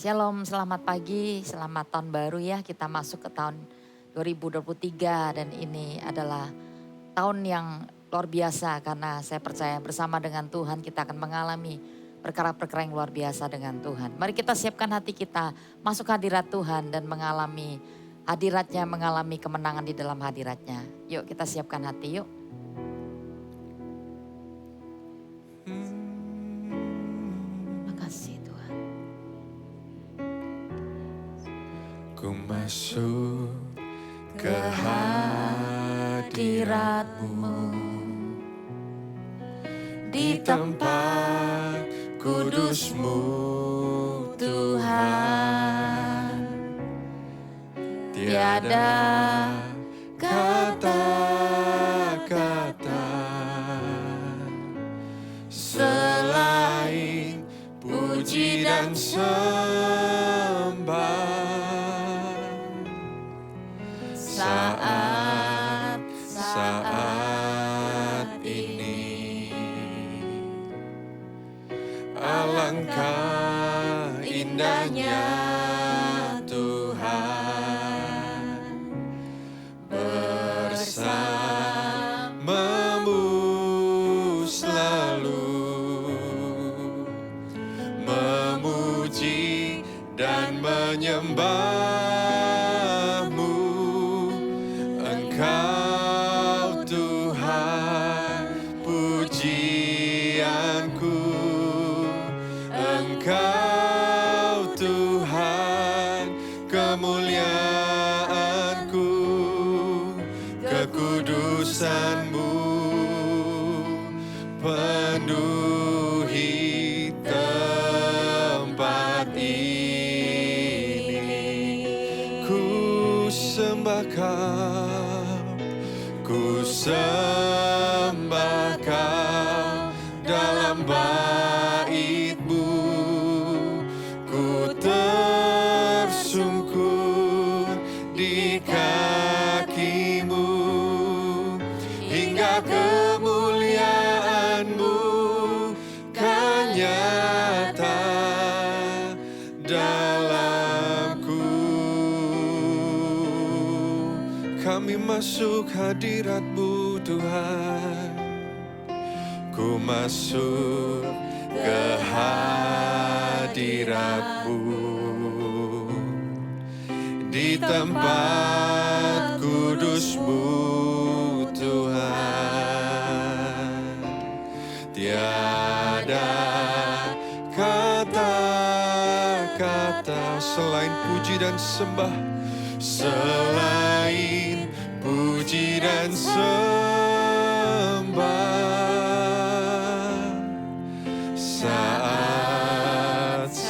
Shalom, selamat pagi, selamat tahun baru ya. Kita masuk ke tahun 2023 dan ini adalah tahun yang luar biasa karena saya percaya bersama dengan Tuhan kita akan mengalami perkara-perkara yang luar biasa dengan Tuhan. Mari kita siapkan hati kita masuk hadirat Tuhan dan mengalami hadiratnya, mengalami kemenangan di dalam hadiratnya. Yuk kita siapkan hati yuk. Makasih Tuhan. Ku masuk ke hadirat-Mu di tempat kudus-Mu Tuhan. Tiada kata-kata selain puji dan sembah. Saat ini alangkah indahnya Tuhan bersama-Mu selalu memuji dan menyembah-Mu. Engkau Tuhan pujianku, Engkau Tuhan kemuliaanku, kekudusan-Mu penuhi tempat ini. Ku sembah Kau dalam bait-Mu, ku tersungkur di kaki-Mu, hingga kemuliaan-Mu kan nyata dalamku. Kami masuk hadirat-Mu Tuhan, ku masuk ke hadirat-Mu di tempat kudus-Mu Tuhan. Tiada kata-kata selain puji dan sembah, selain puji dan sembah.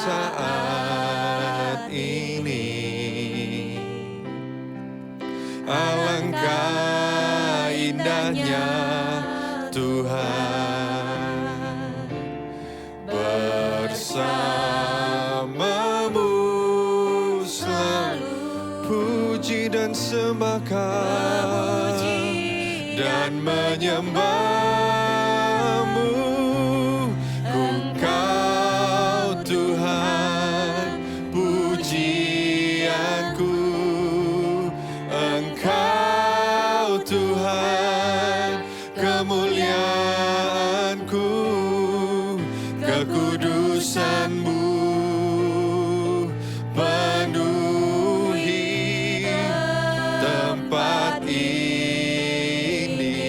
Saat ini alangkah indahnya Tuhan bersama-Mu selalu. Puji dan sembah Kau dan menyembah-Mu. Engkau Tuhan pujianku, Engkau Tuhan kemuliaanku, kekudusan-Mu penuhi tempat ini.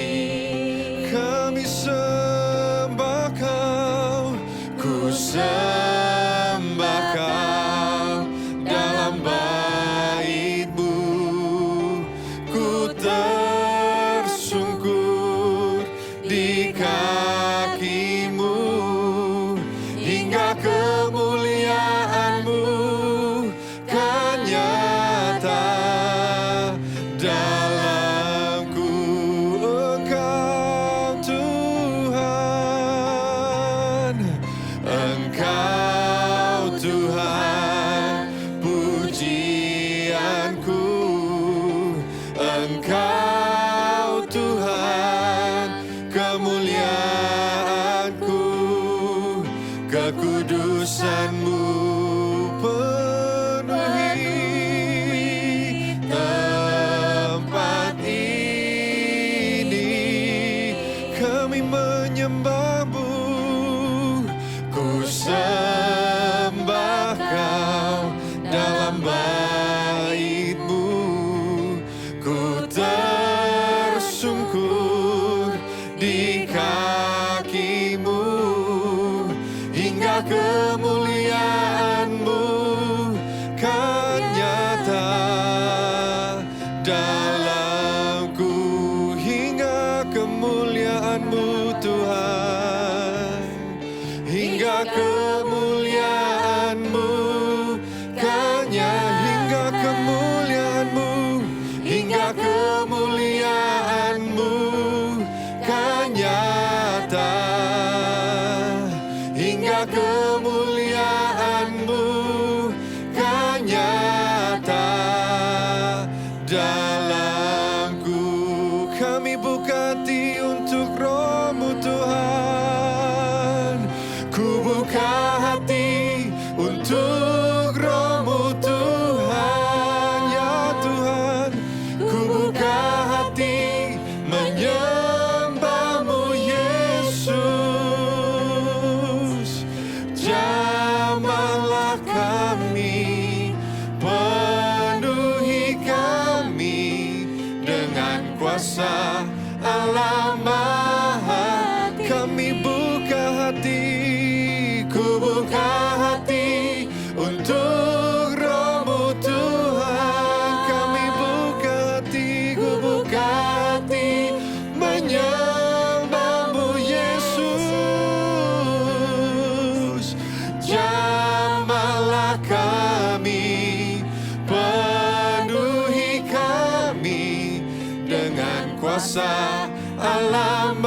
kami, penuhi kami dengan kuasa Allah.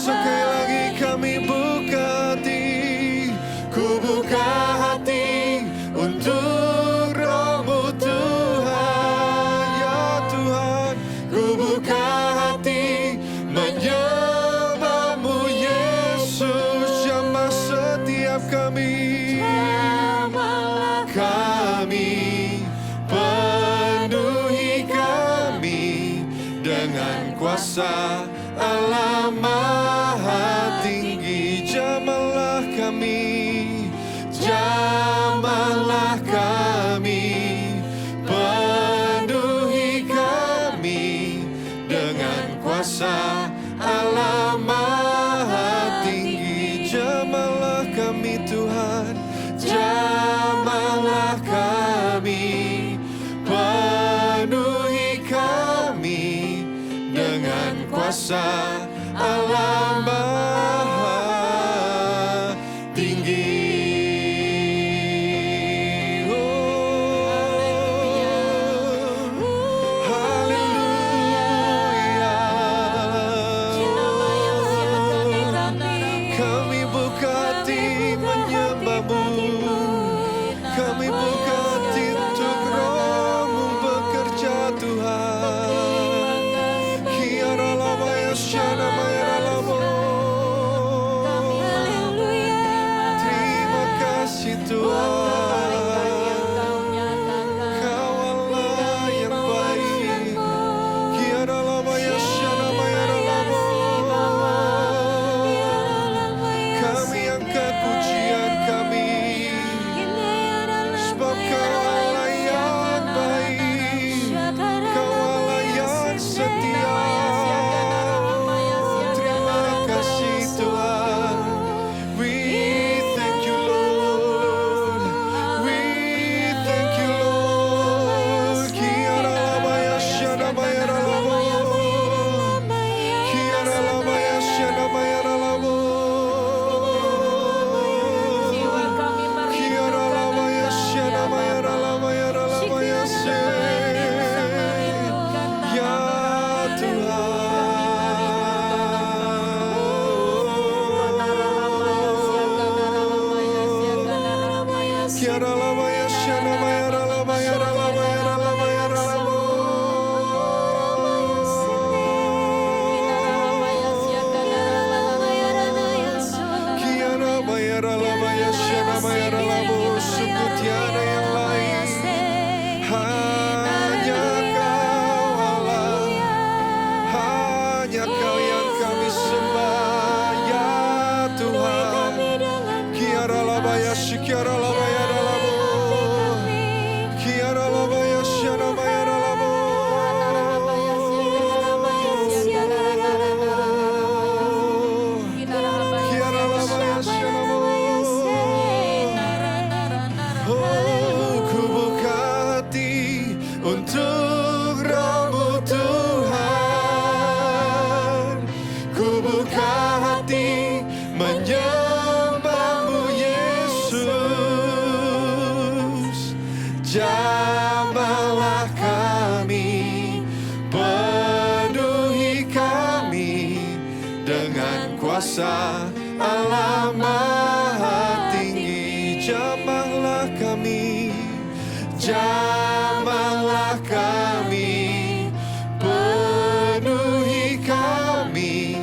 Sekali lagi kami buka hati, ku buka hati untuk Roh-Mu Tuhan. Ya Tuhan, ku buka hati menyembah-Mu Yesus. Jamah setiap kami, penuhi kami dengan kuasa Allah Maha Tinggi. Jamahlah kami, jamahlah kami, penuhi kami dengan kuasa Allah Maha Tinggi. Jamahlah kami Tuhan, jamahlah kami, penuhi kami dengan kuasa Allah Maha Tinggi. Haleluya. Kami buka hati menyembah-Mu, kami buka hati untuk Roh-Mu bekerja Tuhan. Kiara lama ya syana mayara lama. Terima kasih Tuhan, Kau Allah yang baik. Kiara lama ya syana mayara lama. Kami angkat pujian kami, sebab Kau Allah yang baik, Kau Allah yang setia. Terima kasih Tuhan. We thank you Lord, we thank you Lord. Kiara lama ya syana mayara lama. Kiara lama ya syana mayara lama. Kiara lama ya syana mayara lama yara lama ya se. Ya Tuhan. Kiara lama ya syana mayara lama yara lama yara lama yara lama. Kiara mayara lama ya syana mayara lama. Sungguh tiada yang lain, hanya Kau Allah, hanya Kau yang kami sembah ya Tuhan. Kiara lama ya syikara lama yara lama. Kiara lama ya syana mayara lama. Kiara lama ya syana lama. Oh, ku buka hati untuk Roh-Mu Tuhan. Ku buka hati menyembah-Mu Yesus. Jamahlah kami, penuhi kami dengan kuasa Allah Maha Tinggi. Jamahlah kami, jamahlah kami, penuhi kami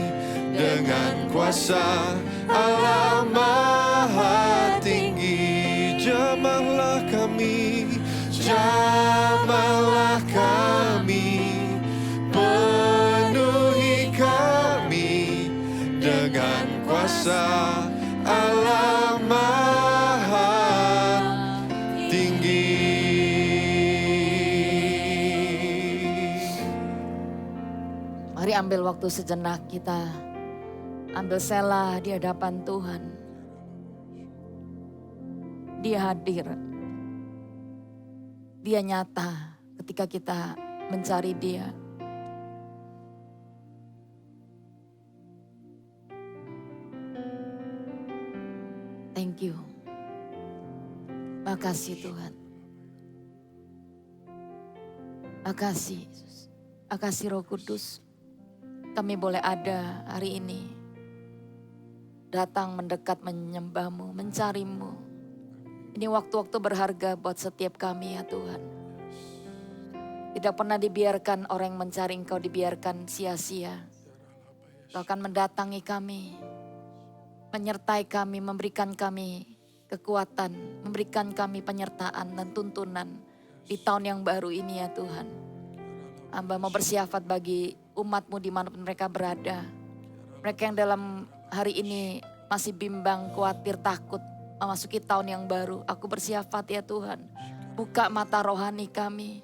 dengan kuasa Allah Maha Tinggi. Jamahlah kami, jamahlah kami, penuhi kami dengan kuasa Allah Maha Tinggi. Mari ambil waktu sejenak, kita ambil selah di hadapan Tuhan. Dia hadir. Dia nyata ketika kita mencari Dia. Thank you. Makasih Tuhan. Makasih Yesus. Makasih Roh Kudus. Kami boleh ada hari ini. Datang mendekat menyembah-Mu, mencari-Mu. Ini waktu-waktu berharga buat setiap kami ya Tuhan. Tidak pernah dibiarkan orang yang mencari Engkau dibiarkan sia-sia. Engkau akan mendatangi kami, menyertai kami, memberikan kami kekuatan, memberikan kami penyertaan dan tuntunan di tahun yang baru ini ya Tuhan. Hamba mau bersyiafat bagi umat-Mu dimanapun mereka berada. Mereka yang dalam hari ini masih bimbang, khawatir, takut memasuki tahun yang baru. Aku bersyiafat ya Tuhan, buka mata rohani kami.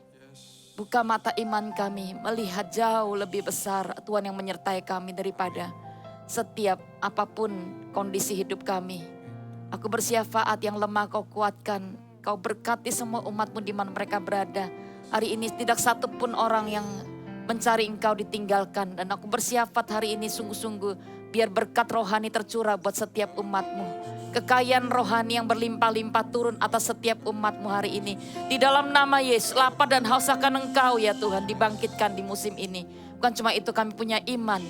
Buka mata iman kami, melihat jauh lebih besar Tuhan yang menyertai kami daripada setiap apapun kondisi hidup kami. Aku bersyafaat yang lemah Kau kuatkan, Kau berkati semua umat-Mu di mana mereka berada. Hari ini tidak satu pun orang yang mencari Engkau ditinggalkan. Dan aku bersyafaat hari ini sungguh-sungguh biar berkat rohani tercurah buat setiap umat-Mu. Kekayaan rohani yang berlimpah-limpah turun atas setiap umat-Mu hari ini. Di dalam nama Yesus, lapar dan haus akan Engkau ya Tuhan dibangkitkan di musim ini. Bukan cuma itu, kami punya iman,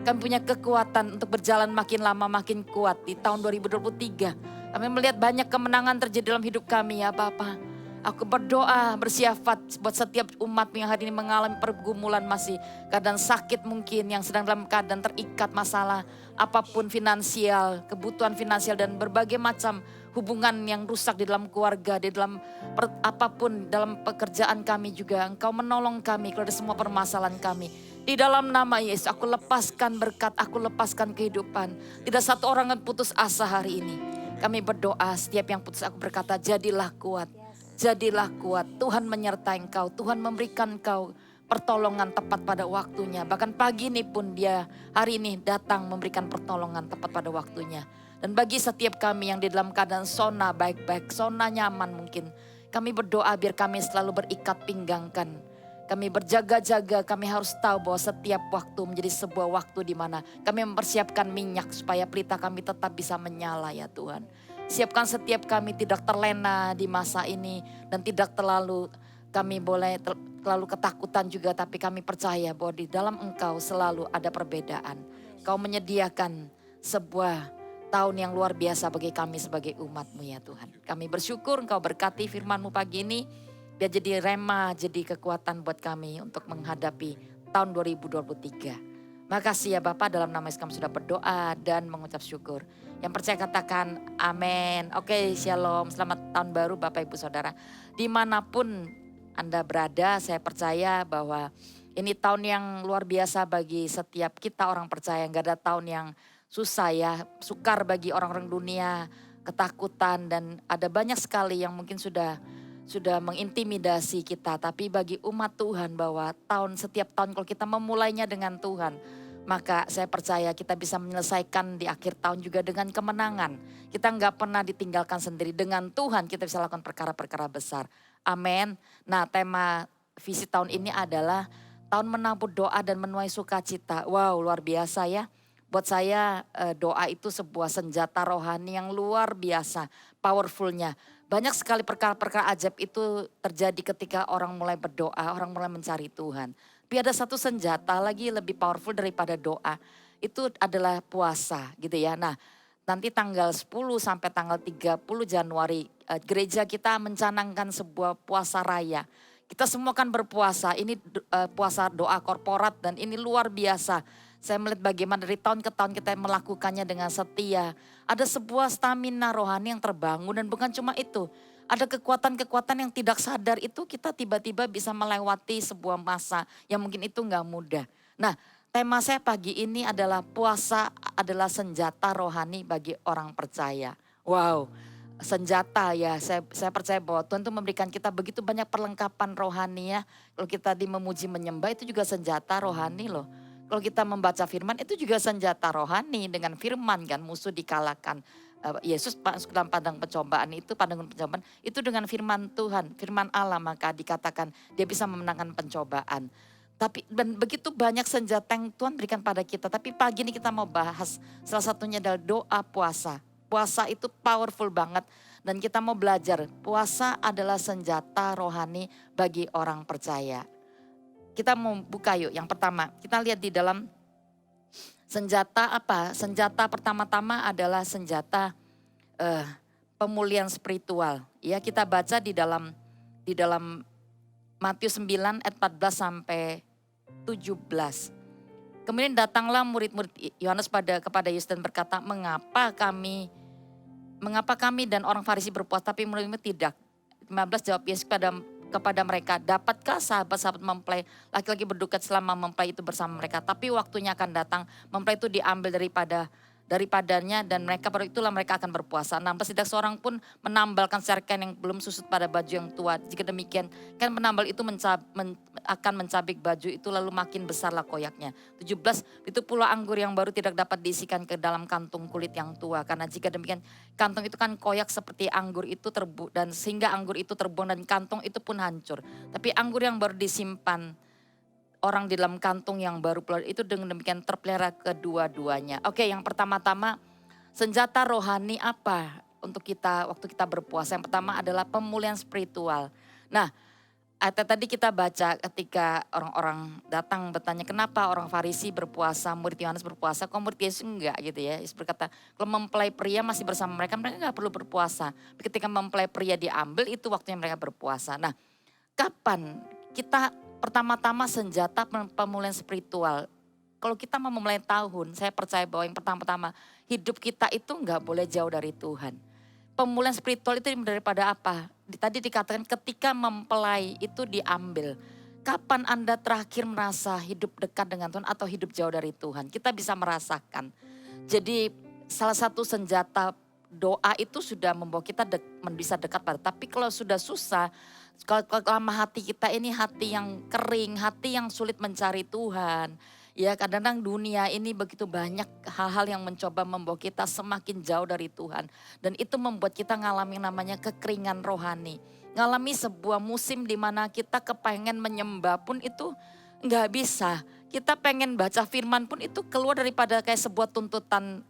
kami punya kekuatan untuk berjalan makin lama makin kuat di tahun 2023. Kami melihat banyak kemenangan terjadi dalam hidup kami ya Bapa. Aku berdoa bersyiafat buat setiap umat yang hari ini mengalami pergumulan, masih keadaan sakit mungkin, yang sedang dalam keadaan terikat masalah apapun finansial, kebutuhan finansial dan berbagai macam hubungan yang rusak di dalam keluarga, di dalam apapun dalam pekerjaan kami juga. Engkau menolong kami kepada semua permasalahan kami. Di dalam nama Yesus aku lepaskan berkat, aku lepaskan kehidupan. Tidak satu orang yang putus asa hari ini. Kami berdoa setiap yang putus, aku berkata jadilah kuat. Jadilah kuat, Tuhan menyertai engkau, Tuhan memberikan engkau pertolongan tepat pada waktunya. Bahkan pagi ini pun dia hari ini datang memberikan pertolongan tepat pada waktunya. Dan bagi setiap kami yang di dalam keadaan zona baik-baik, zona nyaman mungkin, kami berdoa biar kami selalu berikat pinggangkan. Kami berjaga-jaga, kami harus tahu bahwa setiap waktu menjadi sebuah waktu di mana kami mempersiapkan minyak supaya pelita kami tetap bisa menyala ya Tuhan. Siapkan setiap kami tidak terlena di masa ini dan tidak terlalu kami boleh terlalu ketakutan juga, tapi kami percaya bahwa di dalam Engkau selalu ada perbedaan. Kau menyediakan sebuah tahun yang luar biasa bagi kami sebagai umat-Mu ya Tuhan. Kami bersyukur Engkau berkati firman-Mu pagi ini, biar jadi rema, jadi kekuatan buat kami untuk menghadapi tahun 2023. Makasih ya Bapak, dalam nama Yesus kami sudah berdoa dan mengucap syukur. Yang percaya katakan amin. Oke, shalom, selamat tahun baru Bapak Ibu Saudara. Dimanapun Anda berada, saya percaya bahwa ini tahun yang luar biasa bagi setiap kita orang percaya. Gak ada tahun yang susah ya, sukar bagi orang-orang dunia, ketakutan, dan ada banyak sekali yang mungkin sudah mengintimidasi kita. Tapi bagi umat Tuhan bahwa setiap tahun kalau kita memulainya dengan Tuhan, maka saya percaya kita bisa menyelesaikan di akhir tahun juga dengan kemenangan. Kita nggak pernah ditinggalkan sendiri. Dengan Tuhan kita bisa lakukan perkara-perkara besar. Amin. Nah, tema visi tahun ini adalah tahun menabur doa dan menuai sukacita. Wow, luar biasa ya. Buat saya doa itu sebuah senjata rohani yang luar biasa, powerfulnya. Banyak sekali perkara-perkara ajaib itu terjadi ketika orang mulai berdoa, orang mulai mencari Tuhan. Tapi ada satu senjata lagi lebih powerful daripada doa, itu adalah puasa gitu ya. Nah, nanti tanggal 10 sampai tanggal 30 Januari gereja kita mencanangkan sebuah puasa raya. Kita semua kan berpuasa, ini puasa doa korporat dan ini luar biasa. Saya melihat bagaimana dari tahun ke tahun kita melakukannya dengan setia. Ada sebuah stamina rohani yang terbangun dan bukan cuma itu. Ada kekuatan-kekuatan yang tidak sadar itu kita tiba-tiba bisa melewati sebuah masa yang mungkin itu gak mudah. Nah, tema saya pagi ini adalah puasa adalah senjata rohani bagi orang percaya. Wow, senjata ya, saya percaya bahwa Tuhan itu memberikan kita begitu banyak perlengkapan rohani ya. Kalau kita memuji menyembah itu juga senjata rohani loh. Kalau kita membaca firman itu juga senjata rohani, dengan firman kan musuh dikalahkan. Yesus dalam padang pencobaan itu dengan firman Tuhan, firman Allah, maka dikatakan dia bisa memenangkan pencobaan. Tapi dan begitu banyak senjata yang Tuhan berikan pada kita. Tapi pagi ini kita mau bahas salah satunya adalah doa puasa. Puasa itu powerful banget Dan kita mau belajar, puasa adalah senjata rohani bagi orang percaya. Kita mau buka yuk, yang pertama kita lihat di dalam senjata apa? Senjata pertama-tama adalah senjata pemulihan spiritual. Ya, kita baca di dalam Matius 9 ayat 14 sampai 17. Kemudian datanglah murid-murid Yohanes kepada Yesus dan berkata, mengapa kami dan orang Farisi berpuasa tapi murid-murid tidak? 15 jawab Yesus kepada mereka, dapatkah sahabat-sahabat mempelai laki-laki berduka selama mempelai itu bersama mereka? Tapi waktunya akan datang, mempelai itu diambil daripadanya dan itulah mereka akan berpuasa. 16, tidak seorang pun menambalkan secar kain yang belum susut pada baju yang tua. Jika demikian, kan penambal itu akan mencabik baju itu lalu makin besarlah koyaknya. 17, itu pula anggur yang baru tidak dapat diisikan ke dalam kantung kulit yang tua. Karena jika demikian, kantung itu kan koyak seperti anggur itu dan sehingga anggur itu terbuang dan kantung itu pun hancur. Tapi anggur yang baru disimpan orang di dalam kantung yang baru keluar itu dengan demikian terpelihara kedua-duanya. Oke, yang pertama-tama senjata rohani apa untuk kita waktu kita berpuasa? Yang pertama adalah pemulihan spiritual. Nah, ayat tadi kita baca ketika orang-orang datang bertanya kenapa orang Farisi berpuasa, murid Yohanes berpuasa, kok murid Yesus enggak gitu ya. Yesus berkata kalau mempelai pria masih bersama mereka enggak perlu berpuasa. Ketika mempelai pria diambil itu waktunya mereka berpuasa. Nah, kapan kita pertama-tama senjata pemulihan spiritual. Kalau kita mau memulai tahun, saya percaya bahwa yang pertama-tama hidup kita itu enggak boleh jauh dari Tuhan. Pemulihan spiritual itu daripada apa? Tadi dikatakan ketika mempelai itu diambil. Kapan Anda terakhir merasa hidup dekat dengan Tuhan atau hidup jauh dari Tuhan? Kita bisa merasakan. Jadi salah satu senjata doa itu sudah membawa kita bisa dekat pada. Tapi kalau sudah susah, kalau lama hati kita ini hati yang kering, hati yang sulit mencari Tuhan. Ya kadang-kadang dunia ini begitu banyak hal-hal yang mencoba membawa kita semakin jauh dari Tuhan. Dan itu membuat kita ngalami namanya kekeringan rohani. Ngalami sebuah musim di mana kita kepengen menyembah pun itu nggak bisa. Kita pengen baca firman pun itu keluar daripada kayak sebuah tuntutan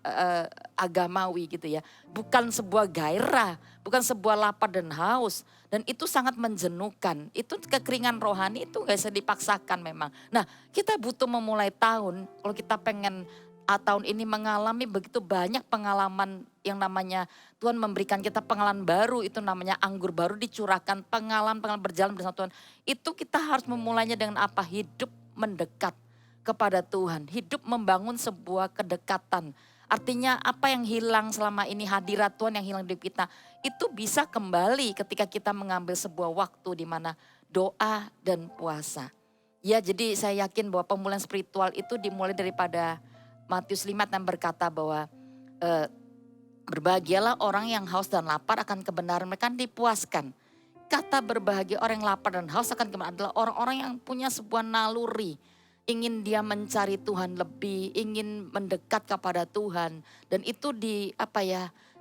agamawi gitu ya. Bukan sebuah gairah, bukan sebuah lapar dan haus. Dan itu sangat menjenuhkan. Itu kekeringan rohani itu gak bisa dipaksakan memang. Nah kita butuh memulai tahun, kalau kita pengen tahun ini mengalami begitu banyak pengalaman yang namanya Tuhan memberikan kita pengalaman baru, itu namanya anggur baru dicurahkan, pengalaman berjalan bersama Tuhan. Itu kita harus memulainya dengan apa? Hidup mendekat kepada Tuhan, hidup membangun sebuah kedekatan. Artinya apa yang hilang selama ini, hadirat Tuhan yang hilang di kita, itu bisa kembali ketika kita mengambil sebuah waktu di mana doa dan puasa. Ya jadi saya yakin bahwa pemulihan spiritual itu dimulai daripada Matius 5 yang berkata bahwa berbahagialah orang yang haus dan lapar akan kebenaran, mereka dipuaskan. Kata berbahagia orang yang lapar dan haus akan kebenaran adalah orang-orang yang punya sebuah naluri. Ingin dia mencari Tuhan lebih, ingin mendekat kepada Tuhan. Dan itu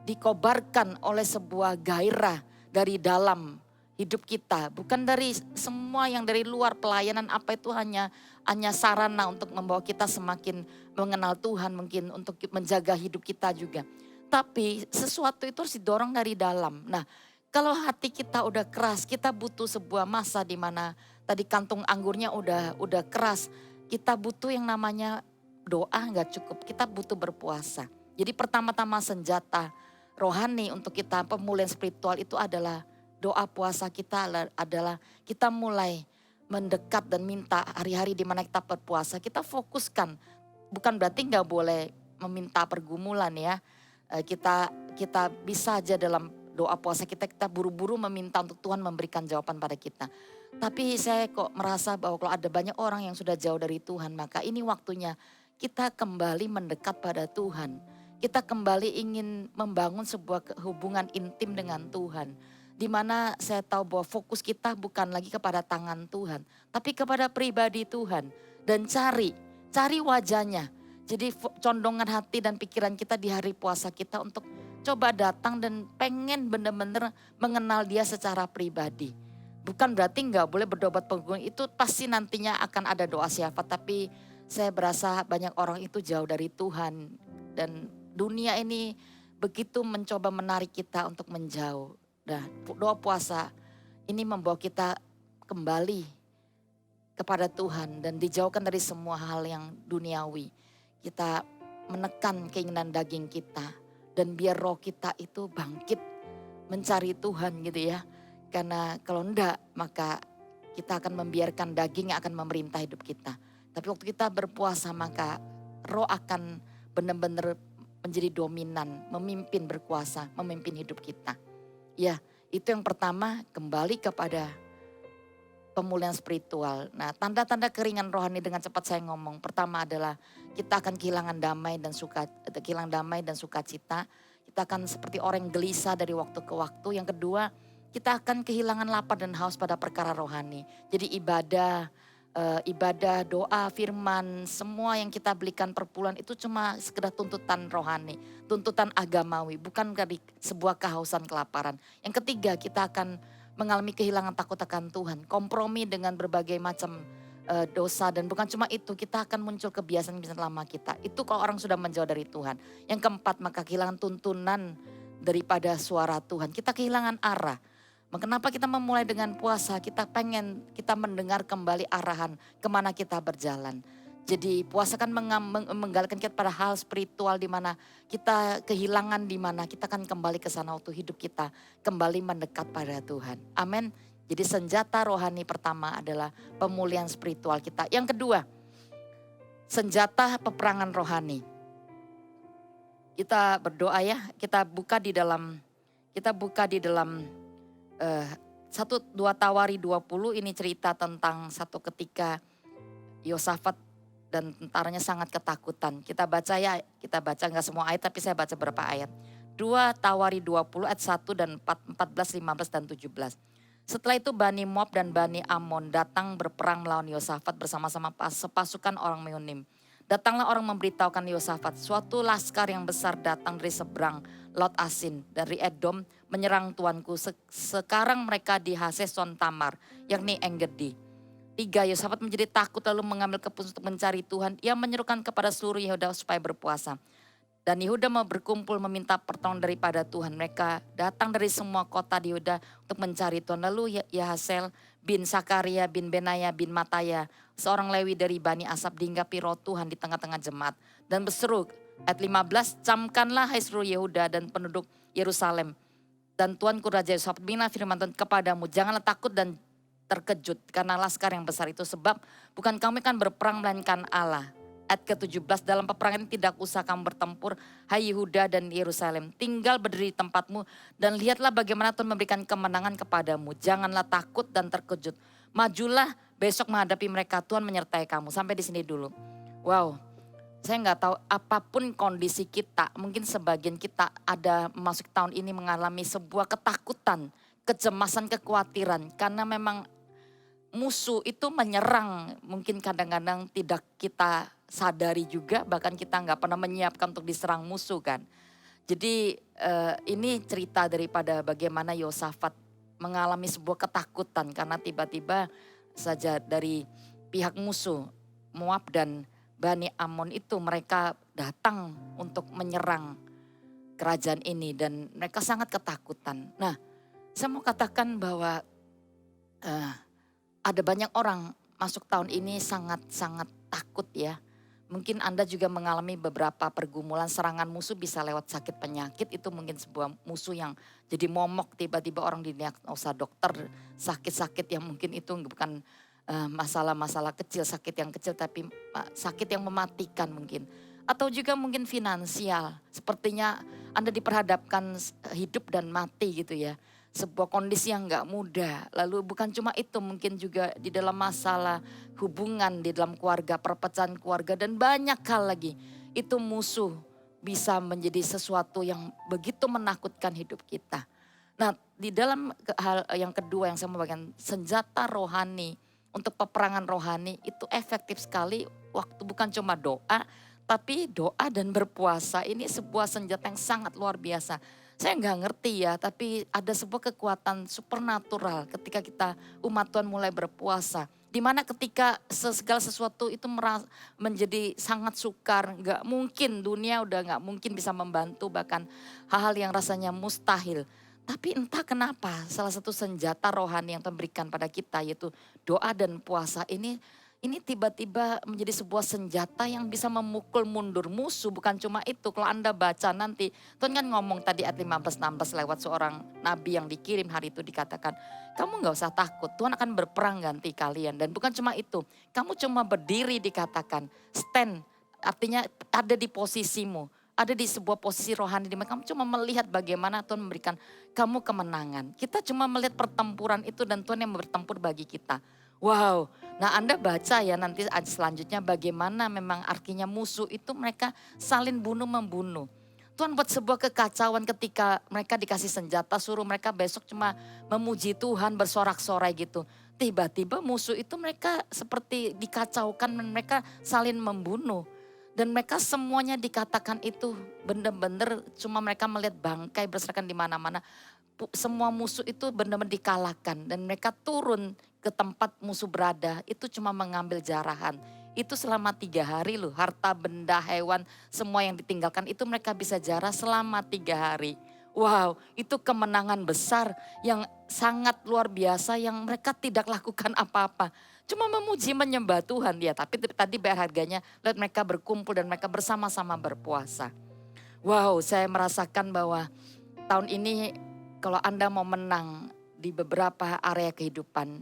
dikobarkan oleh sebuah gairah dari dalam hidup kita. Bukan dari semua yang dari luar pelayanan apa itu hanya sarana untuk membawa kita semakin mengenal Tuhan, mungkin untuk menjaga hidup kita juga. Tapi sesuatu itu harus didorong dari dalam. Nah, kalau hati kita udah keras, kita butuh sebuah masa di mana tadi kantung anggurnya udah keras. Kita butuh yang namanya doa nggak cukup, kita butuh berpuasa. Jadi pertama-tama senjata rohani untuk kita pemulihan spiritual itu adalah doa puasa kita adalah kita mulai mendekat dan minta hari-hari di mana kita berpuasa. Kita fokuskan, bukan berarti nggak boleh meminta pergumulan ya. Kita bisa aja dalam doa puasa kita buru-buru meminta untuk Tuhan memberikan jawaban pada kita. Tapi saya kok merasa bahwa kalau ada banyak orang yang sudah jauh dari Tuhan, maka ini waktunya kita kembali mendekat pada Tuhan. Kita kembali ingin membangun sebuah hubungan intim dengan Tuhan. Di mana saya tahu bahwa fokus kita bukan lagi kepada tangan Tuhan, tapi kepada pribadi Tuhan. Dan cari wajahnya. Jadi condongan hati dan pikiran kita di hari puasa kita untuk coba datang dan pengen benar-benar mengenal dia secara pribadi. Bukan berarti nggak boleh berdoa penggunaan, itu pasti nantinya akan ada doa syafaat. Tapi saya berasa banyak orang itu jauh dari Tuhan. Dan dunia ini begitu mencoba menarik kita untuk menjauh. Nah, doa puasa ini membawa kita kembali kepada Tuhan dan dijauhkan dari semua hal yang duniawi. Kita menekan keinginan daging kita dan biar roh kita itu bangkit mencari Tuhan gitu ya. Karena kalau enggak maka kita akan membiarkan daging yang akan memerintah hidup kita. Tapi waktu kita berpuasa maka roh akan benar-benar menjadi dominan, memimpin berkuasa, memimpin hidup kita. Ya, itu yang pertama, kembali kepada pemulihan spiritual. Nah, tanda-tanda keringan rohani dengan cepat saya ngomong. Pertama adalah kita akan kehilangan damai dan sukacita. Kita akan seperti orang yang gelisah dari waktu ke waktu. Yang kedua, kita akan kehilangan lapar dan haus pada perkara rohani. Jadi ibadah, doa, firman, semua yang kita belikan per bulan itu cuma sekedar tuntutan rohani, tuntutan agamawi, bukan dari sebuah kehausan kelaparan. Yang ketiga, kita akan mengalami kehilangan takut akan Tuhan, kompromi dengan berbagai macam dosa, dan bukan cuma itu, kita akan muncul kebiasaan-kebiasaan lama kita. Itu kalau orang sudah menjauh dari Tuhan. Yang keempat, maka kehilangan tuntunan daripada suara Tuhan. Kita kehilangan arah. Kenapa kita memulai dengan puasa? Kita mendengar kembali arahan kemana kita berjalan. Jadi puasa kan menggalakkan kita pada hal spiritual di mana kita kehilangan, di mana kita akan kembali ke sana waktu hidup kita kembali mendekat pada Tuhan. Amin. Jadi senjata rohani pertama adalah pemulihan spiritual kita. Yang kedua, senjata peperangan rohani. Kita berdoa ya, kita buka di dalam 1-2 Tawari 20, ini cerita tentang satu ketika Yosafat dan tentaranya sangat ketakutan. Kita baca nggak semua ayat tapi saya baca beberapa ayat. 2 Tawari 20 ayat 1 dan 14, 15 dan 17. Setelah itu Bani Moab dan Bani Amon datang berperang melawan Yosafat bersama-sama sepasukan orang Meonim. Datanglah orang memberitahukan Yosafat, suatu laskar yang besar datang dari seberang Laut Asin dari Edom menyerang tuanku. Sekarang mereka di Haseson Tamar, yakni Enggedi. 3, Yosafat menjadi takut lalu mengambil keputusan untuk mencari Tuhan. Ia menyerukan kepada seluruh Yehuda supaya berpuasa. Dan Yehuda mau berkumpul meminta pertolongan daripada Tuhan. Mereka datang dari semua kota di Yehuda untuk mencari Tuhan. Lalu Yahasel bin Sakaria bin Benaya bin Mataya, seorang Lewi dari Bani Asap, dihinggapi roh Tuhan di tengah-tengah jemaat. Dan berseru, ayat 15, camkanlah hai seluruh Yehuda dan penduduk Yerusalem. Dan Tuanku Raja Yosafat, beginilah firman Tuhan kepadamu, janganlah takut dan terkejut karena laskar yang besar itu, sebab bukan kami kan berperang melainkan Allah. Ayat ke-17, dalam peperangan ini tidak usah kamu bertempur, hai Yehuda dan Yerusalem. Tinggal berdiri di tempatmu dan lihatlah bagaimana Tuhan memberikan kemenangan kepadamu. Janganlah takut dan terkejut. Majulah besok menghadapi mereka, Tuhan menyertai kamu. Sampai di sini dulu. Wow, saya nggak tahu apapun kondisi kita, mungkin sebagian kita ada masuk tahun ini mengalami sebuah ketakutan, kecemasan, kekhawatiran. Karena memang musuh itu menyerang, mungkin kadang-kadang tidak kita sadari juga, bahkan kita nggak pernah menyiapkan untuk diserang musuh kan. Jadi ini cerita daripada bagaimana Yosafat mengalami sebuah ketakutan karena tiba-tiba saja dari pihak musuh Moab dan Bani Amon itu mereka datang untuk menyerang kerajaan ini dan mereka sangat ketakutan. Nah, saya mau katakan bahwa ada banyak orang masuk tahun ini sangat-sangat takut ya. Mungkin Anda juga mengalami beberapa pergumulan, serangan musuh bisa lewat sakit penyakit, itu mungkin sebuah musuh yang jadi momok, tiba-tiba orang didiagnosa dokter sakit-sakit yang mungkin itu bukan masalah-masalah kecil, sakit yang kecil tapi sakit yang mematikan mungkin. Atau juga mungkin finansial, sepertinya Anda diperhadapkan hidup dan mati gitu ya. Sebuah kondisi yang gak mudah. Lalu bukan cuma itu, mungkin juga di dalam masalah hubungan, di dalam keluarga, perpecahan keluarga dan banyak hal lagi. Itu musuh bisa menjadi sesuatu yang begitu menakutkan hidup kita. Nah, di dalam hal yang kedua yang saya mau bagikan, senjata rohani untuk peperangan rohani itu efektif sekali waktu bukan cuma doa, tapi doa dan berpuasa ini sebuah senjata yang sangat luar biasa. Saya nggak ngerti ya, tapi ada sebuah kekuatan supernatural ketika kita umat Tuhan mulai berpuasa. Di mana ketika segala sesuatu itu menjadi sangat sukar, nggak mungkin dunia udah nggak mungkin bisa membantu, bahkan hal-hal yang rasanya mustahil. Tapi entah kenapa salah satu senjata rohani yang Tuhan berikan pada kita yaitu doa dan puasa ini tiba-tiba menjadi sebuah senjata yang bisa memukul mundur musuh. Bukan cuma itu, kalau Anda baca nanti, Tuhan kan ngomong tadi ayat 15-16 lewat seorang nabi yang dikirim hari itu dikatakan, kamu gak usah takut, Tuhan akan berperang ganti kalian. Dan bukan cuma itu, kamu cuma berdiri dikatakan, stand, artinya ada di posisimu. Ada di sebuah posisi rohani di mana kamu cuma melihat bagaimana Tuhan memberikan kamu kemenangan. Kita cuma melihat pertempuran itu dan Tuhan yang bertempur bagi kita. Wow, nah Anda baca ya nanti selanjutnya bagaimana memang artinya musuh itu mereka saling bunuh-membunuh. Tuhan buat sebuah kekacauan ketika mereka dikasih senjata, suruh mereka besok cuma memuji Tuhan bersorak-sorai gitu. Tiba-tiba musuh itu mereka seperti dikacaukan dan mereka saling membunuh. Dan mereka semuanya dikatakan itu benar-benar cuma mereka melihat bangkai berserakan di mana-mana. Semua musuh itu benar-benar dikalahkan dan mereka turun ke tempat musuh berada itu cuma mengambil jarahan. Itu selama 3 hari loh, harta benda hewan semua yang ditinggalkan itu mereka bisa jarah selama 3 hari. Wow, itu kemenangan besar yang sangat luar biasa yang mereka tidak lakukan apa-apa. Cuma memuji menyembah Tuhan ya, tapi tadi bayar harganya lihat mereka berkumpul dan mereka bersama-sama berpuasa. Wow, saya merasakan bahwa tahun ini kalau Anda mau menang di beberapa area kehidupan,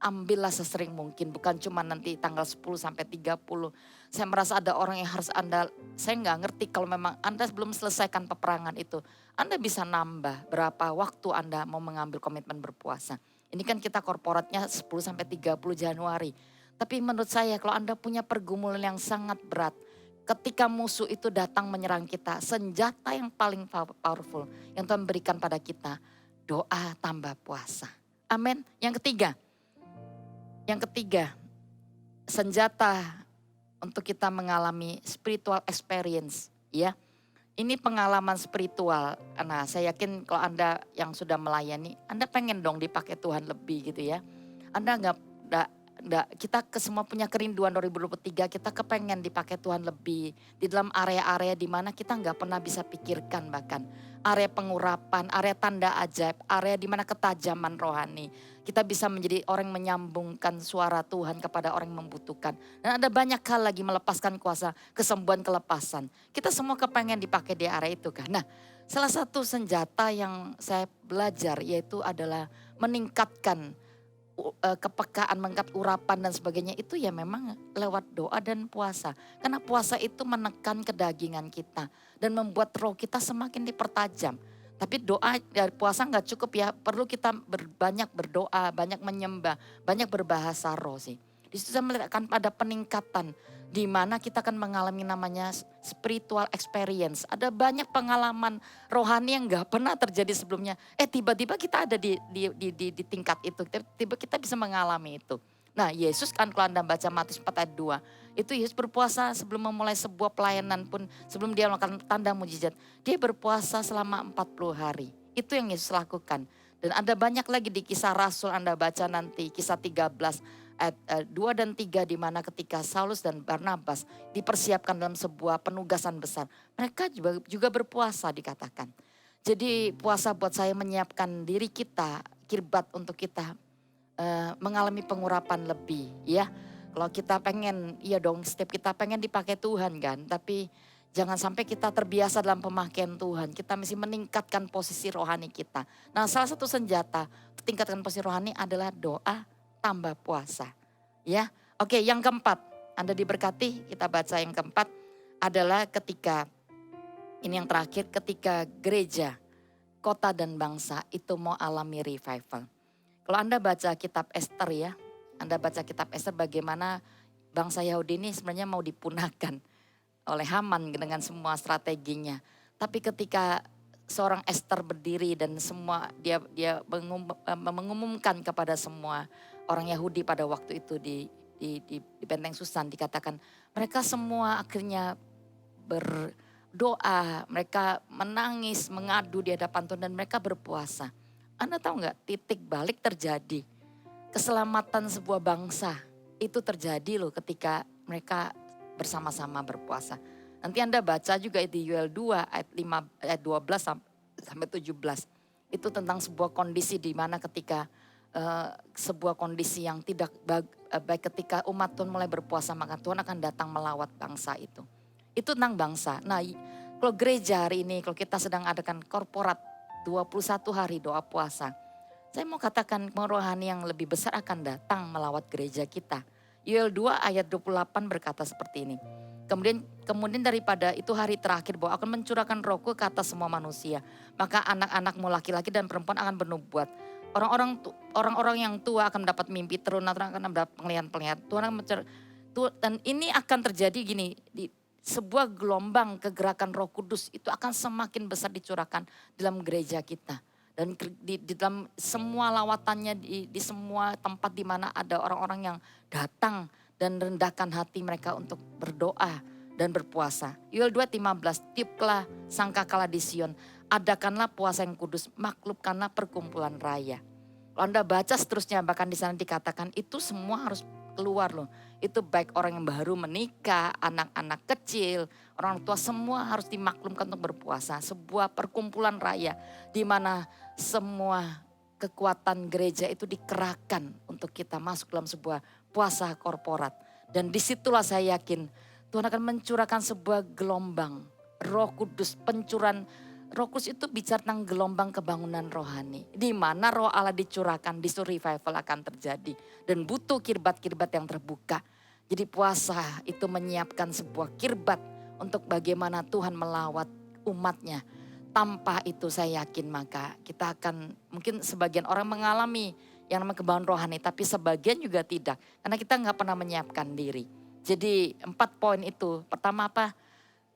ambillah sesering mungkin, bukan cuma nanti tanggal 10 sampai 30. Saya merasa ada orang yang harus Anda, saya nggak ngerti kalau memang Anda belum selesaikan peperangan itu. Anda bisa nambah berapa waktu Anda mau mengambil komitmen berpuasa. Ini kan kita korporatnya 10 sampai 30 Januari. Tapi menurut saya kalau Anda punya pergumulan yang sangat berat, ketika musuh itu datang menyerang kita, senjata yang paling powerful yang Tuhan berikan pada kita, doa tambah puasa. Amin. Yang ketiga, senjata untuk kita mengalami spiritual experience, ya. Ini pengalaman spiritual. Nah, saya yakin kalau Anda yang sudah melayani, Anda pengen dong dipakai Tuhan lebih gitu ya. Anda kita semua punya kerinduan 2023, kita kepengen dipakai Tuhan lebih. Di dalam area-area di mana kita nggak pernah bisa pikirkan bahkan. Area pengurapan, area tanda ajaib, area di mana ketajaman rohani. Kita bisa menjadi orang yang menyambungkan suara Tuhan kepada orang yang membutuhkan. Dan ada banyak hal lagi melepaskan kuasa, kesembuhan, kelepasan. Kita semua kepengen dipakai di area itu kan. Nah, salah satu senjata yang saya belajar yaitu adalah meningkatkan kepekaan, meningkat urapan dan sebagainya itu ya memang lewat doa dan puasa. Karena puasa itu menekan kedagingan kita dan membuat roh kita semakin dipertajam. Tapi doa dari puasa nggak cukup ya, perlu kita banyak berdoa, banyak menyembah, banyak berbahasa roh sih. Di situ saya melihatkan pada peningkatan di mana kita akan mengalami namanya spiritual experience. Ada banyak pengalaman rohani yang nggak pernah terjadi sebelumnya. Tiba-tiba kita ada di tingkat itu, tiba kita bisa mengalami itu. Nah, Yesus kan kalau Anda baca Matius 4 ayat 2, itu Yesus berpuasa sebelum memulai sebuah pelayanan pun, sebelum dia melakukan tanda mujizat, dia berpuasa selama 40 hari. Itu yang Yesus lakukan. Dan ada banyak lagi di Kisah Rasul Anda baca nanti, Kisah 13 ayat 2 dan 3 di mana ketika Saulus dan Barnabas dipersiapkan dalam sebuah penugasan besar. Mereka juga berpuasa dikatakan. Jadi puasa buat saya menyiapkan diri kita, kirbat untuk kita mengalami pengurapan lebih ya. Kalau kita pengen, iya dong setiap kita pengen dipakai Tuhan kan. Tapi jangan sampai kita terbiasa dalam pemakaian Tuhan. Kita mesti meningkatkan posisi rohani kita. Nah, salah satu senjata tingkatkan posisi rohani adalah doa tambah puasa. Ya, oke, yang keempat, Anda diberkati. Kita baca yang keempat adalah ketika ini yang terakhir, ketika gereja, kota dan bangsa itu mau alami revival. Kalau Anda baca kitab Esther ya, Anda baca kitab Esther bagaimana bangsa Yahudi ini sebenarnya mau dipunahkan oleh Haman dengan semua strateginya. Tapi ketika seorang Esther berdiri dan semua dia mengumumkan kepada semua orang Yahudi pada waktu itu di Benteng Susan dikatakan mereka semua akhirnya doa, mereka menangis, mengadu di hadapan Tuhan dan mereka berpuasa. Anda tahu nggak, titik balik terjadi. Keselamatan sebuah bangsa itu terjadi loh ketika mereka bersama-sama berpuasa. Nanti Anda baca juga di Yoel 2 ayat 12 sampai 17. Itu tentang sebuah kondisi di mana ketika sebuah kondisi yang tidak baik ketika umat Tuhan mulai berpuasa, maka Tuhan akan datang melawat bangsa itu. Itu tentang bangsa. Nah, kalau gereja hari ini, kalau kita sedang adakan korporat 21 hari doa puasa, saya mau katakan rohani yang lebih besar akan datang melawat gereja kita. Yoel 2 ayat 28 berkata seperti ini. Kemudian daripada itu hari terakhir bahwa akan mencurahkan rohku ke atas semua manusia. Maka anak-anakmu laki-laki dan perempuan akan bernubuat. Orang-orang yang tua akan mendapat mimpi, teruna-teruna akan mendapat penglihatan-penglihatan. Dan ini akan terjadi gini, di sebuah gelombang kegerakan Roh Kudus itu akan semakin besar dicurahkan dalam gereja kita. Dan di dalam semua lawatannya, di semua tempat di mana ada orang-orang yang datang dan rendahkan hati mereka untuk berdoa dan berpuasa. Yoel 2:15, tiuplah sangkakala di Sion, adakanlah puasa yang kudus, maklubkanlah perkumpulan raya. Kalau Anda baca seterusnya, bahkan di sana dikatakan itu semua harus keluar loh. Itu baik orang yang baru menikah, anak-anak kecil, orang tua, semua harus dimaklumkan untuk berpuasa. Sebuah perkumpulan raya di mana semua kekuatan gereja itu dikerahkan untuk kita masuk dalam sebuah puasa korporat. Dan disitulah saya yakin Tuhan akan mencurahkan sebuah gelombang Roh Kudus, pencurahan Roh Kudus itu bicara tentang gelombang kebangunan rohani. Di mana roh Allah dicurahkan, di situ revival akan terjadi. Dan butuh kirbat-kirbat yang terbuka. Jadi puasa itu menyiapkan sebuah kirbat untuk bagaimana Tuhan melawat umatnya. Tanpa itu saya yakin maka kita akan, mungkin sebagian orang mengalami yang namanya kebangunan rohani. Tapi sebagian juga tidak. Karena kita nggak pernah menyiapkan diri. Jadi 4 poin itu. Pertama apa?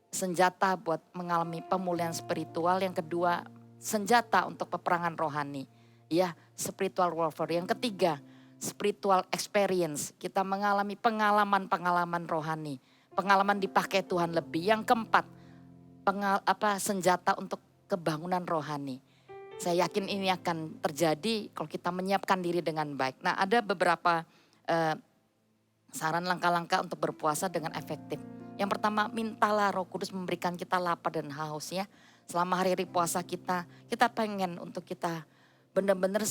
Senjata buat mengalami pemulihan spiritual. Yang kedua, senjata untuk peperangan rohani. Ya, spiritual warfare. Yang ketiga, spiritual experience. Kita mengalami pengalaman-pengalaman rohani. Pengalaman dipakai Tuhan lebih. Yang keempat, senjata untuk kebangunan rohani. Saya yakin ini akan terjadi kalau kita menyiapkan diri dengan baik. Nah, ada beberapa saran langkah-langkah untuk berpuasa dengan efektif. Yang pertama, mintalah Roh Kudus memberikan kita lapar dan haus ya. Selama hari-hari puasa kita pengen untuk kita benar-benar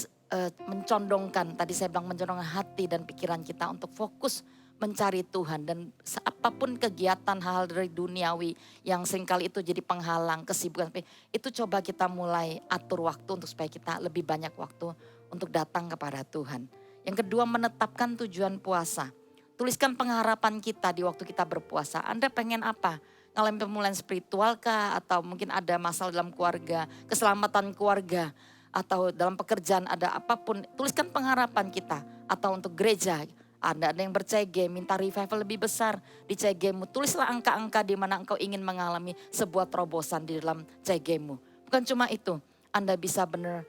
mencondongkan, tadi saya bilang mencondongkan hati dan pikiran kita untuk fokus mencari Tuhan. Dan apapun kegiatan hal dari duniawi yang seringkali itu jadi penghalang, kesibukan, itu coba kita mulai atur waktu untuk supaya kita lebih banyak waktu untuk datang kepada Tuhan. Yang kedua, menetapkan tujuan puasa. Tuliskan pengharapan kita di waktu kita berpuasa. Anda pengen apa? Ngalamin pemulihan spiritual kah? Atau mungkin ada masalah dalam keluarga, keselamatan keluarga. Atau dalam pekerjaan ada apapun. Tuliskan pengharapan kita. Atau untuk gereja. Ada yang berCG, minta revival lebih besar di CG-mu. Tulislah angka-angka di mana engkau ingin mengalami sebuah terobosan di dalam CG-mu. Bukan cuma itu. Anda bisa benar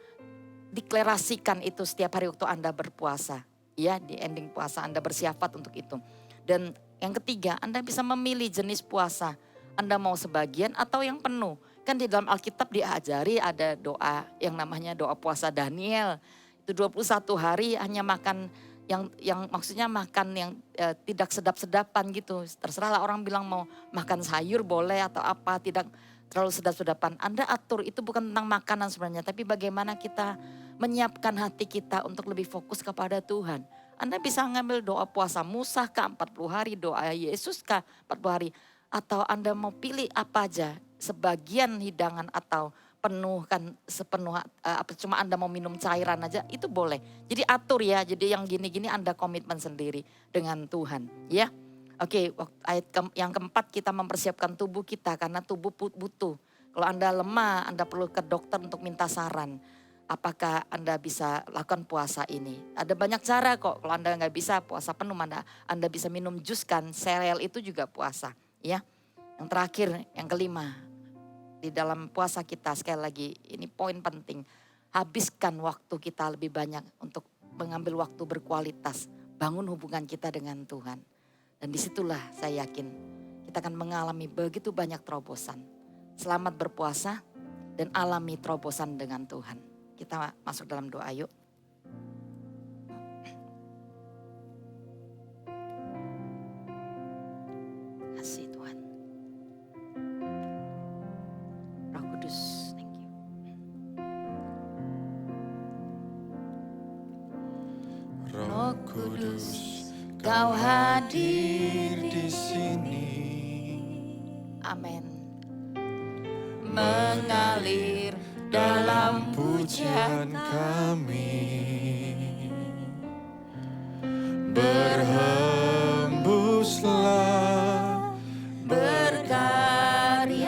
deklarasikan itu setiap hari waktu Anda berpuasa. Ya, di ending puasa Anda bersiafat untuk itu. Dan yang ketiga, Anda bisa memilih jenis puasa. Anda mau sebagian atau yang penuh. Kan di dalam Alkitab diajari ada doa yang namanya doa puasa Daniel. Itu 21 hari hanya makan yang maksudnya makan yang tidak sedap-sedapan gitu. Terserahlah orang bilang mau makan sayur boleh atau apa, tidak terlalu sedap-sedapan. Anda atur, itu bukan tentang makanan sebenarnya, tapi bagaimana kita menyiapkan hati kita untuk lebih fokus kepada Tuhan. Anda bisa ngambil doa puasa Musa kah 40 hari, doa Yesus kah 40 hari. Atau Anda mau pilih apa aja, sebagian hidangan atau penuh kan sepenuh, cuma Anda mau minum cairan aja, itu boleh. Jadi atur ya, jadi yang gini-gini Anda komitmen sendiri dengan Tuhan ya. Oke, ayat yang keempat, kita mempersiapkan tubuh kita karena tubuh butuh. Kalau Anda lemah, Anda perlu ke dokter untuk minta saran. Apakah Anda bisa lakukan puasa ini? Ada banyak cara kok. Kalau Anda nggak bisa puasa penuh, Anda bisa minum jus kan. Sereal itu juga puasa. Ya. Yang terakhir, yang kelima. Di dalam puasa kita, sekali lagi, ini poin penting. Habiskan waktu kita lebih banyak untuk mengambil waktu berkualitas. Bangun hubungan kita dengan Tuhan. Dan disitulah saya yakin kita akan mengalami begitu banyak terobosan. Selamat berpuasa dan alami terobosan dengan Tuhan. Kita masuk dalam doa yuk. Kasih Tuhan. Roh Kudus, thank you. Roh Kudus, Kau hadir di sini. Amin. Mengalir dalam pujian kami, berhembuslah, berkaryalah,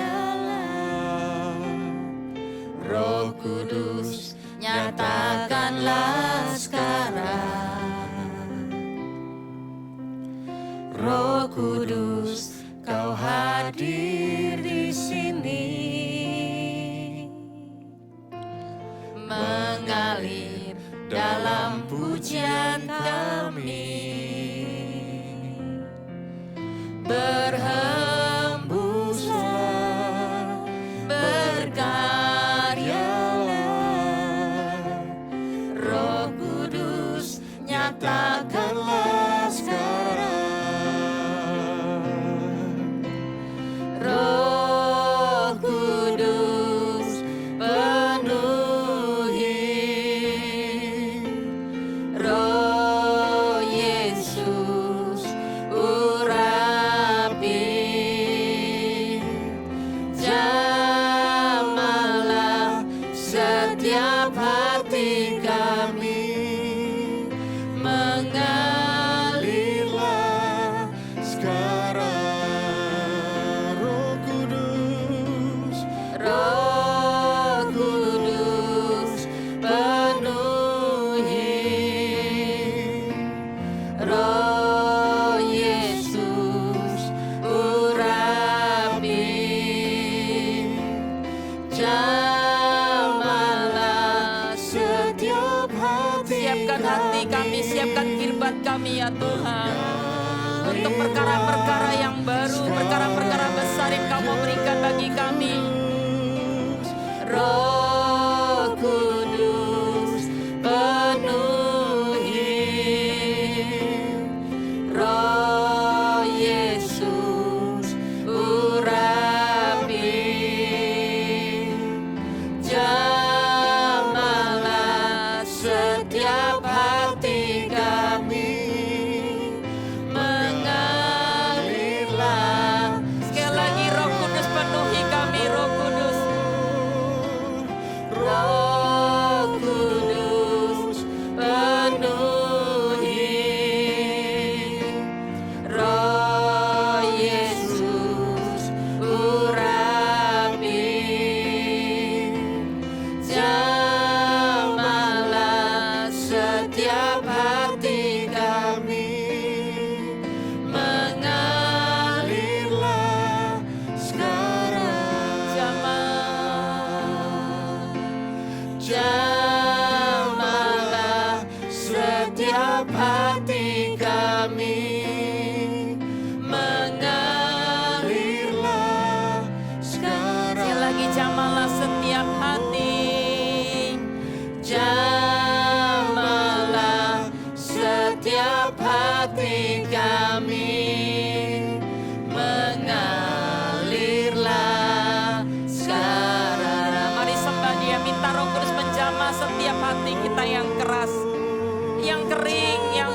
Roh Kudus nyatakanlah sekarang. Roh Kudus, Kau hadir di sini, mengalir dalam pujian kami, berhembuslah, berkaryalah, Roh Kudus nyatakanlah sekarang. Roh Kudus penuhi, Roh Yesus urapi, jamahlah setiap hati kami, mengalirlah sekarang. Roh Kudus, Roh Kudus penuhi, Roh Yesus urapi, jamahlah setiap hati. Siapkan hati kami, siapkan kirbat kami ya Tuhan, untuk perkara-perkara yang baru, perkara-perkara besar yang Kau mau berikan bagi kami. Roh Kudus penuhi, Roh Yesus urapi, jamahlah setiap hati kami, mengalirlah. Sekali lagi, Roh Kudus penuhi kami, Roh Kudus. Roh Kudus penuhi, Roh Yesus urapi, jamahlah setiap hati kami, mengalirlah sekarang. Jamahlah setiap hati kami, mengalirlah sekarang. Sekali lagi, jamahlah setiap hati, jamahlah setiap hati kami, mengalirlah sekarang. Mari sembah Dia, minta Roh Kudus menjamah setiap hati kita yang keras, yang kering, yang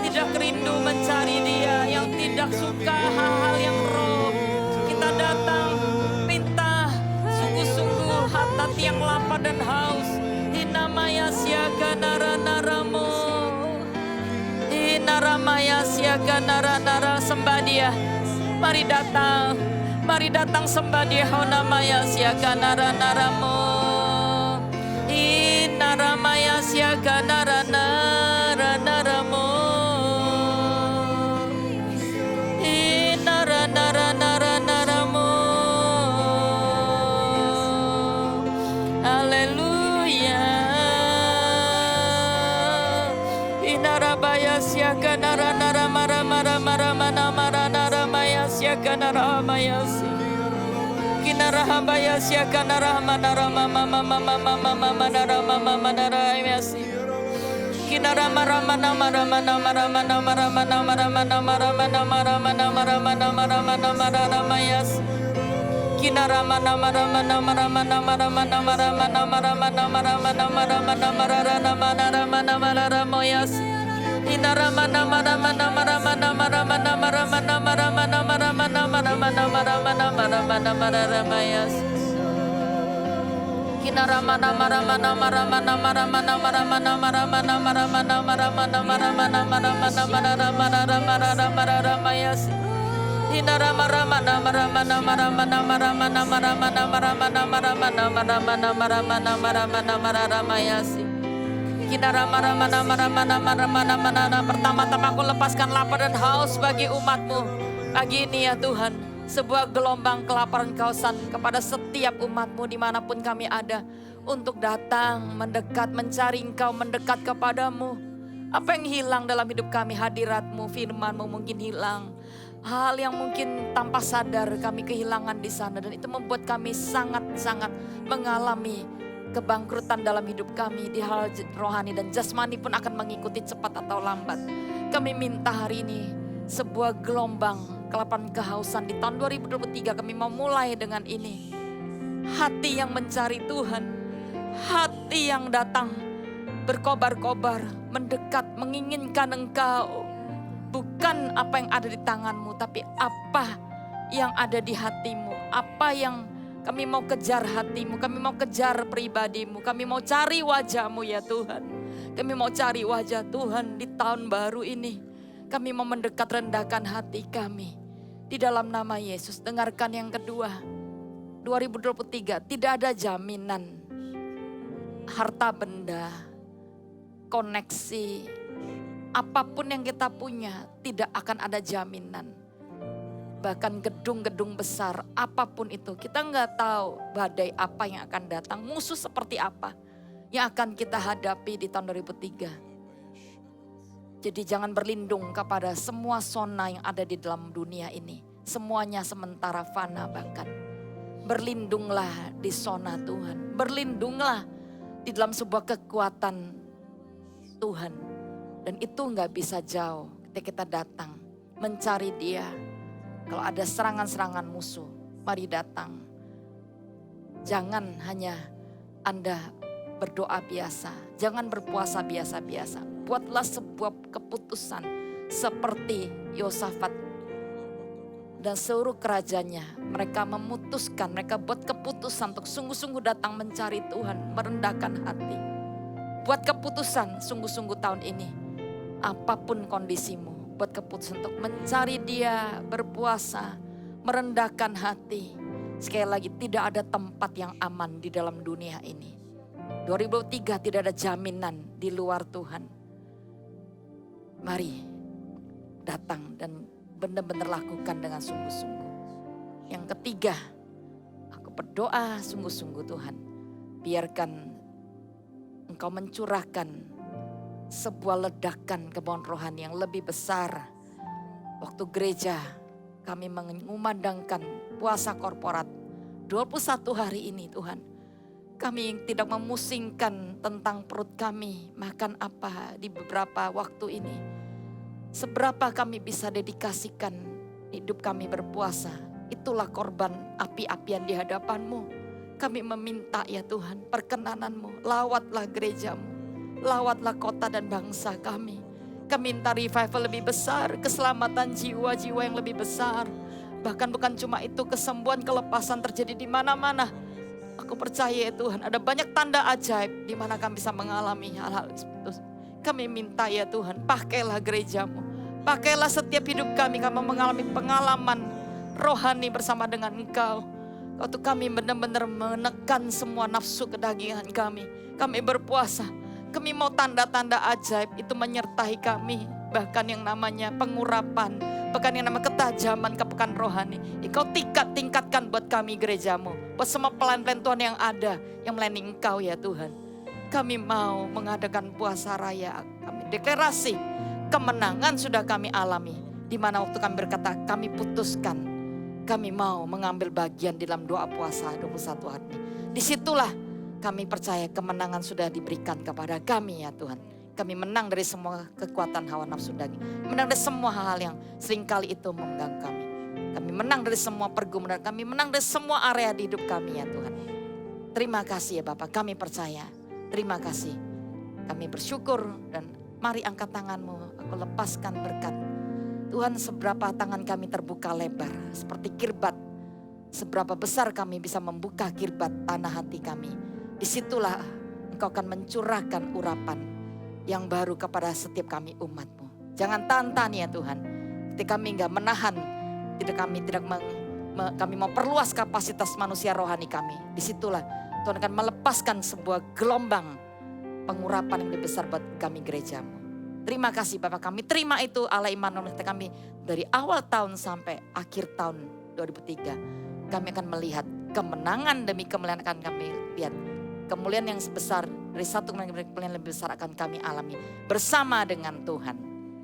tidak rindu mencari Dia, yang tidak suka hal-hal yang roh. Kita datang minta sungguh-sungguh hati yang lapar dan haus. Hinamaya siaga nara-naramo, Hinaramaya siaga nara-nara. Sembah Dia, mari datang sembah Dia. Honamaya siaga nara-naramo, Hinaramaya siaga nara-nara-naramo, Hinara-nara-nara-naramo. Haleluya. Hinarabaya siaga nara-nara-mara-mara-mara-mana-mara-nara-maya siaga nara-maya si. Kinarahabaya siakana rahmana ramama mama mama mama manarama mama narayasi. Kinarama ramana maramana maramana maramana maramana maramana maramana maramana maramana maramayas. Kinaramana maramana maramana maramana maramana maramana maramana maramana mararana maramana mararamoyas. Inaramana maramana maramana maramana maramana maramana maramana maramana maramana maramana mararamayas. Kinaramana maramana maramana maramana maramana maramana maramana maramana maramana maramana maramana maramana mararamayas. Inaramana maramana maramana maramana maramana maramana maramana maramana maramana maramana mararamayas. Pertama-tama aku lepaskan lapar dan haus bagi umat-Mu. Pagi ini ya Tuhan, sebuah gelombang kelaparan kehausan kepada setiap umat-Mu dimanapun kami ada. Untuk datang, mendekat, mencari Engkau, mendekat kepadamu. Apa yang hilang dalam hidup kami, hadirat-Mu, firman-Mu mungkin hilang. Hal yang mungkin tanpa sadar kami kehilangan di sana. Dan itu membuat kami sangat-sangat mengalami kebangkrutan dalam hidup kami. Di hal rohani dan jasmani pun akan mengikuti cepat atau lambat. Kami minta hari ini sebuah gelombang kelaparan kehausan di tahun 2023. Kami mau mulai dengan ini. Hati yang mencari Tuhan. Hati yang datang berkobar-kobar, mendekat, menginginkan Engkau. Bukan apa yang ada di tanganmu, tapi apa yang ada di hatimu. Apa yang kami mau kejar hatimu, kami mau kejar pribadimu, kami mau cari wajahmu ya Tuhan. Kami mau cari wajah Tuhan di tahun baru ini. Kami mau mendekat, rendahkan hati kami. Di dalam nama Yesus, dengarkan yang kedua. 2023 tidak ada jaminan harta benda, koneksi, apapun yang kita punya tidak akan ada jaminan. Bahkan gedung-gedung besar, apapun itu. Kita nggak tahu badai apa yang akan datang. Musuh seperti apa yang akan kita hadapi di tahun 2003. Jadi jangan berlindung kepada semua zona yang ada di dalam dunia ini. Semuanya sementara fana bahkan. Berlindunglah di zona Tuhan. Berlindunglah di dalam sebuah kekuatan Tuhan. Dan itu nggak bisa jauh ketika kita datang mencari Dia. Kalau ada serangan-serangan musuh, mari datang. Jangan hanya Anda berdoa biasa, jangan berpuasa biasa-biasa. Buatlah sebuah keputusan seperti Yosafat dan seluruh kerajaannya. Mereka memutuskan, mereka buat keputusan untuk sungguh-sungguh datang mencari Tuhan, merendahkan hati. Buat keputusan sungguh-sungguh tahun ini, apapun kondisimu. Buat keputusan untuk mencari Dia, berpuasa, merendahkan hati. Sekali lagi, tidak ada tempat yang aman di dalam dunia ini. 2023 tidak ada jaminan di luar Tuhan. Mari datang dan benar-benar lakukan dengan sungguh-sungguh. Yang ketiga, aku berdoa sungguh-sungguh Tuhan. Biarkan Engkau mencurahkan sebuah ledakan kebon rohani yang lebih besar. Waktu gereja kami mengumandangkan puasa korporat 21 hari ini Tuhan. Kami tidak memusingkan tentang perut kami makan apa di beberapa waktu ini. Seberapa kami bisa dedikasikan hidup kami berpuasa. Itulah korban api-apian di hadapan-Mu. Kami meminta ya Tuhan perkenanan-Mu. Lawatlah gereja-Mu. Lawatlah kota dan bangsa kami. Kami minta revival lebih besar, keselamatan jiwa-jiwa yang lebih besar. Bahkan bukan cuma itu, kesembuhan, kelepasan terjadi di mana-mana. Aku percaya ya Tuhan, ada banyak tanda ajaib di mana kami bisa mengalami hal-hal itu. Kami minta ya Tuhan, pakailah gereja-Mu. Pakailah setiap hidup kami mengalami pengalaman rohani bersama dengan Engkau. Waktu kami benar-benar menekan semua nafsu kedagingan kami. Kami berpuasa. Kami mau tanda-tanda ajaib itu menyertai kami. Bahkan yang namanya pengurapan. Bahkan yang namanya ketajaman kepekaan rohani. Engkau tingkatkan buat kami gereja-Mu. Buat semua pelayan-pelayan Tuhan yang ada. Yang melayani Engkau ya Tuhan. Kami mau mengadakan puasa raya. Kami deklarasi kemenangan sudah kami alami. Di mana waktu kami berkata kami putuskan. kami mau mengambil bagian di dalam doa puasa 21 hari ini. Disitulah kami percaya kemenangan sudah diberikan kepada kami ya Tuhan. Kami menang dari semua kekuatan hawa nafsu daging. Menang dari semua hal-hal yang seringkali itu mengganggu kami. Kami menang dari semua pergumulan. Kami menang dari semua area di hidup kami ya Tuhan. Terima kasih ya Bapak, kami percaya. Terima kasih. Kami bersyukur dan mari angkat tanganmu. Aku lepaskan berkat. Tuhan, seberapa tangan kami terbuka lebar. Seperti kirbat. Seberapa besar kami bisa membuka kirbat tanah hati kami. Disitulah Engkau akan mencurahkan urapan yang baru kepada setiap kami umat-Mu. Jangan tahan ya Tuhan. Ketika kami enggak menahan, kami mau perluas kapasitas manusia rohani kami. Disitulah Tuhan akan melepaskan sebuah gelombang pengurapan yang lebih besar buat kami gereja-Mu. Terima kasih Bapak, kami terima itu Allah Immanuel kami dari awal tahun sampai akhir tahun 2003. Kami akan melihat kemenangan demi kemuliaan akan kami lihat. Kemuliaan yang sebesar dari satu kemuliaan lebih besar akan kami alami bersama dengan Tuhan.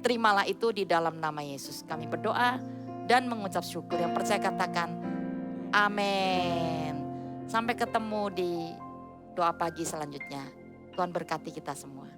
Terimalah itu di dalam nama Yesus. Kami berdoa dan mengucap syukur. Yang percaya katakan amin. Sampai ketemu di doa pagi selanjutnya. Tuhan berkati kita semua.